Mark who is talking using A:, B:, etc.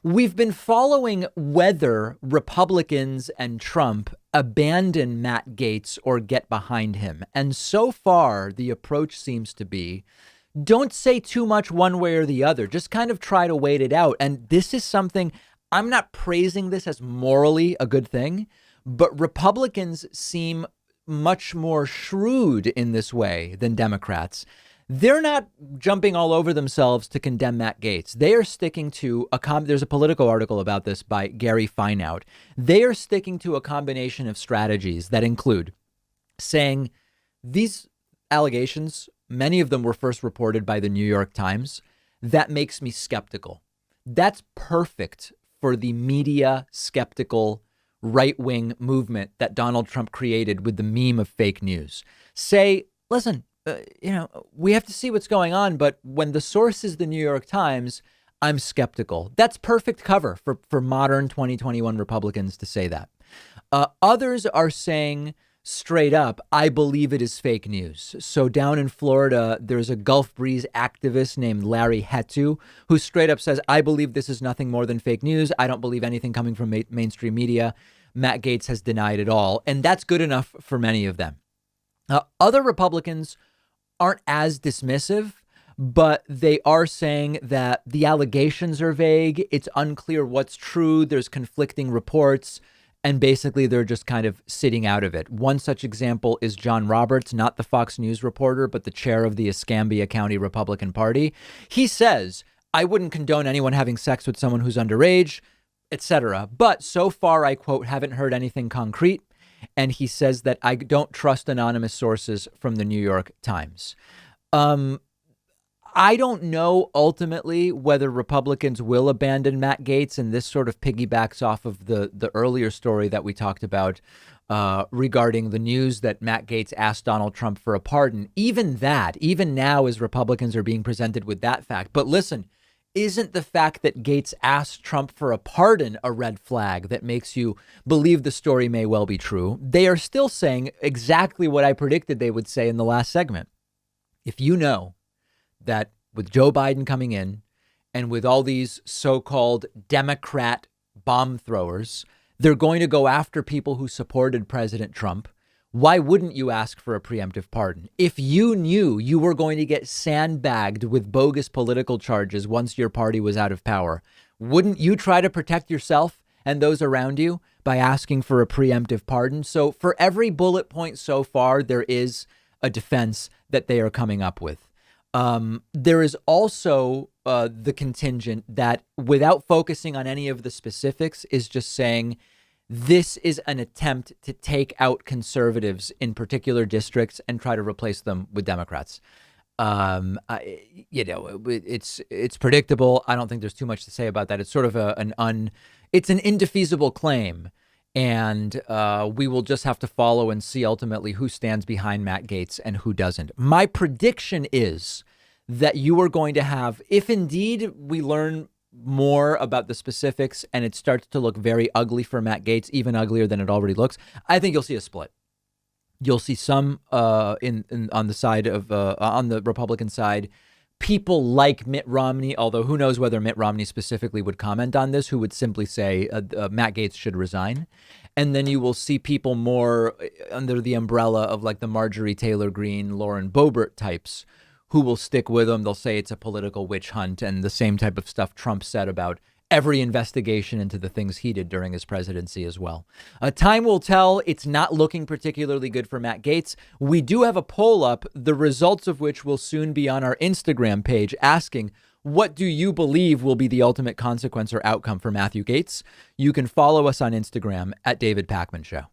A: We've been following whether Republicans and Trump abandon Matt Gaetz or get behind him. And so far, the approach seems to be don't say too much one way or the other. Just kind of try to wait it out. And this is something I'm not praising this as morally a good thing, but Republicans seem much more shrewd in this way than Democrats. They're not jumping all over themselves to condemn Matt Gaetz. They are sticking to there's a Politico article about this by Gary Fineout. They are sticking to a combination of strategies that include saying these allegations, many of them were first reported by the New York Times. That makes me skeptical. That's perfect for the media skeptical right-wing movement that Donald Trump created with the meme of fake news. Say, listen, we have to see what's going on. But when the source is the New York Times, I'm skeptical. That's perfect cover for modern 2021 Republicans to say that. Others are saying straight up, I believe it is fake news. So down in Florida, there's a Gulf Breeze activist named Larry Hettu who straight up says, I believe this is nothing more than fake news. I don't believe anything coming from mainstream media. Matt Gaetz has denied it all. And that's good enough for many of them. Other Republicans aren't as dismissive, but they are saying that the allegations are vague. It's unclear what's true. There's conflicting reports. And basically, they're just kind of sitting out of it. One such example is John Roberts, not the Fox News reporter, but the chair of the Escambia County Republican Party. He says, I wouldn't condone anyone having sex with someone who's underage, etc. But so far, I quote, haven't heard anything concrete. And he says that I don't trust anonymous sources from the New York Times. I don't know ultimately whether Republicans will abandon Matt Gaetz, and this sort of piggybacks off of the earlier story that we talked about regarding the news that Matt Gaetz asked Donald Trump for a pardon. Even now, as Republicans are being presented with that fact. But listen, isn't the fact that Gaetz asked Trump for a pardon a red flag that makes you believe the story may well be true? They are still saying exactly what I predicted they would say in the last segment. If you know that with Joe Biden coming in and with all these so-called Democrat bomb throwers, they're going to go after people who supported President Trump, why wouldn't you ask for a preemptive pardon? If you knew you were going to get sandbagged with bogus political charges once your party was out of power, wouldn't you try to protect yourself and those around you by asking for a preemptive pardon? So for every bullet point so far, there is a defense that they are coming up with. There is also the contingent that, without focusing on any of the specifics, is just saying this is an attempt to take out conservatives in particular districts and try to replace them with Democrats. It's predictable. I don't think there's too much to say about that. It's sort of it's an indefeasible claim. And we will just have to follow and see ultimately who stands behind Matt Gaetz and who doesn't. My prediction is that you are going to have, if indeed we learn more about the specifics and it starts to look very ugly for Matt Gaetz, even uglier than it already looks, I think you'll see a split. You'll see some on the side of on the Republican side, people like Mitt Romney, although who knows whether Mitt Romney specifically would comment on this, who would simply say Matt Gaetz should resign. And then you will see people more under the umbrella of like the Marjorie Taylor Greene, Lauren Boebert types who will stick with him. They'll say it's a political witch hunt and the same type of stuff Trump said about every investigation into the things he did during his presidency as well. Time will tell. It's not looking particularly good for Matt Gaetz. We do have a poll up, the results of which will soon be on our Instagram page, asking, what do you believe will be the ultimate consequence or outcome for Matthew Gaetz? You can follow us on Instagram at David Pakman Show.